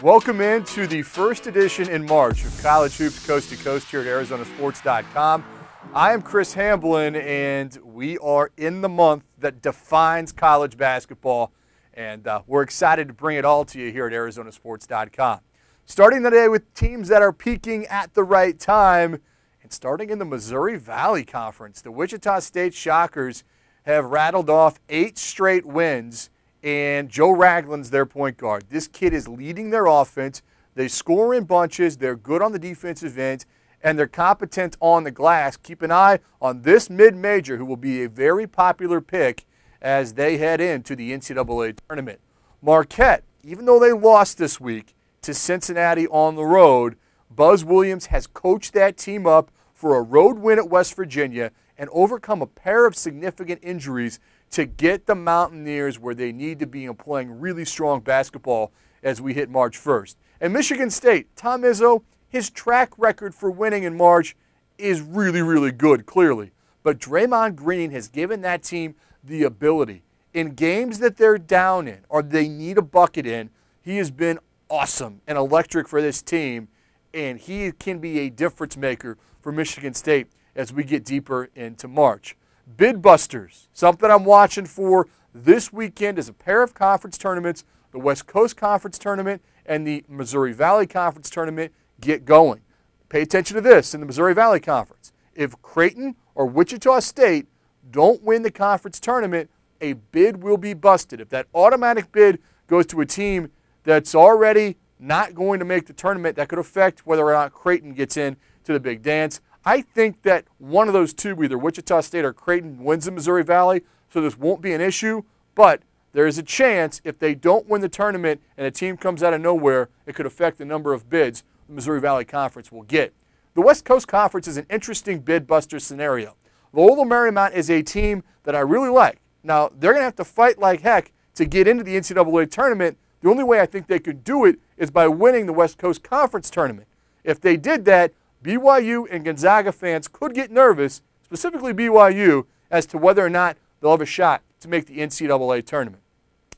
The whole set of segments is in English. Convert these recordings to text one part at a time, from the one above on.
Welcome into the first edition in March of College Hoops Coast to Coast here at ArizonaSports.com. I am Chris Hamblin, and we are in the month that defines college basketball, and we're excited to bring it all to you here at ArizonaSports.com. Starting today with teams that are peaking at the right time, and starting in the Missouri Valley Conference, the Wichita State Shockers have rattled off 8 straight wins. And Joe Ragland's their point guard. This kid is leading their offense. They score in bunches. They're good on the defensive end, and they're competent on the glass. Keep an eye on this mid-major, who will be a very popular pick as they head into the NCAA tournament. Marquette, even though they lost this week to Cincinnati on the road, Buzz Williams has coached that team up for a road win at West Virginia and overcome a pair of significant injuries to get the Mountaineers where they need to be and playing really strong basketball as we hit March 1st. And Michigan State, Tom Izzo, his track record for winning in March is really, really good, clearly. But Draymond Green has given that team the ability. In games that they're down in or they need a bucket in, he has been awesome and electric for this team, and he can be a difference maker for Michigan State as we get deeper into March. Bid busters, something I'm watching for this weekend is a pair of conference tournaments, the West Coast Conference Tournament and the Missouri Valley Conference Tournament get going. Pay attention to this in the Missouri Valley Conference. If Creighton or Wichita State don't win the conference tournament, a bid will be busted. If that automatic bid goes to a team that's already not going to make the tournament, that could affect whether or not Creighton gets in to the big dance. I think that one of those two, either Wichita State or Creighton, wins the Missouri Valley, so this won't be an issue. But there is a chance if they don't win the tournament and a team comes out of nowhere, it could affect the number of bids the Missouri Valley Conference will get. The West Coast Conference is an interesting bid buster scenario. Loyola Marymount is a team that I really like. Now, they're going to have to fight like heck to get into the NCAA tournament. The only way I think they could do it is by winning the West Coast Conference tournament. If they did that, BYU and Gonzaga fans could get nervous, specifically BYU, as to whether or not they'll have a shot to make the NCAA tournament.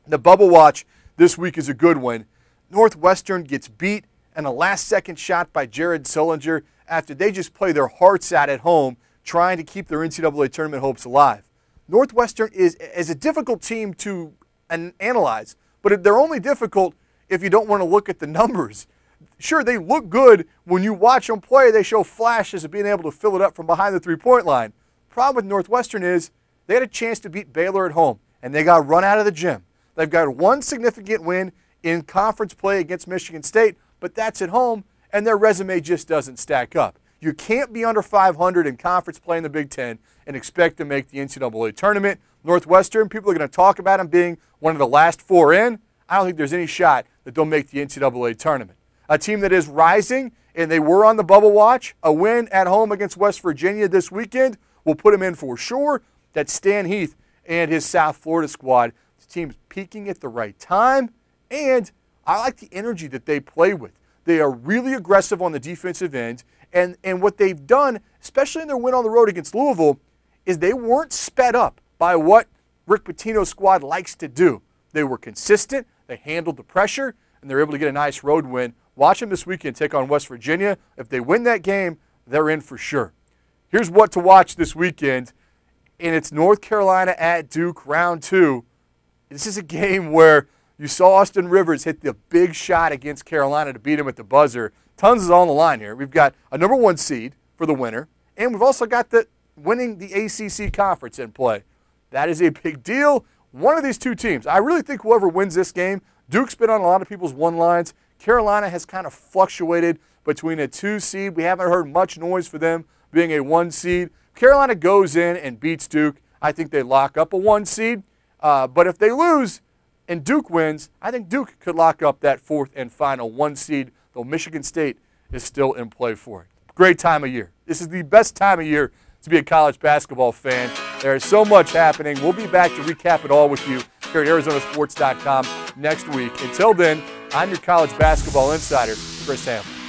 The bubble watch this week is a good one. Northwestern gets beat and a last-second shot by Jared Sullinger after they just play their hearts out at home trying to keep their NCAA tournament hopes alive. Northwestern is a difficult team to analyze, but they're only difficult if you don't want to look at the numbers. Sure, they look good when you watch them play. They show flashes of being able to fill it up from behind the three-point line. Problem with Northwestern is they had a chance to beat Baylor at home, and they got run out of the gym. They've got one significant win in conference play against Michigan State, but that's at home, and their resume just doesn't stack up. You can't be under 500 in conference play in the Big Ten and expect to make the NCAA tournament. Northwestern, people are going to talk about them being one of the last 4 in. I don't think there's any shot that they'll make the NCAA tournament. A team that is rising, and they were on the bubble watch. A win at home against West Virginia this weekend will put them in for sure. That's Stan Heath and his South Florida squad. This team's peaking at the right time, and I like the energy that they play with. They are really aggressive on the defensive end, and what they've done, especially in their win on the road against Louisville, is they weren't sped up by what Rick Pitino's squad likes to do. They were consistent, they handled the pressure, and they're able to get a nice road win. Watch them this weekend take on West Virginia. If they win that game, they're in for sure. Here's what to watch this weekend, and it's North Carolina at Duke, round 2. This is a game where you saw Austin Rivers hit the big shot against Carolina to beat him at the buzzer. Tons is on the line here. We've got a number 1 seed for the winner, and we've also got the winning the ACC conference in play. That is a big deal. One of these two teams, I really think whoever wins this game, Duke's been on a lot of people's one lines. Carolina has kind of fluctuated between a 2 seed. We haven't heard much noise for them being a 1 seed. Carolina goes in and beats Duke. I think they lock up a 1 seed. But if they lose and Duke wins, I think Duke could lock up that 4th and final 1 seed, though Michigan State is still in play for it. Great time of year. This is the best time of year to be a college basketball fan. There is so much happening. We'll be back to recap it all with you here at ArizonaSports.com next week. Until then, I'm your college basketball insider, Chris Hamblin.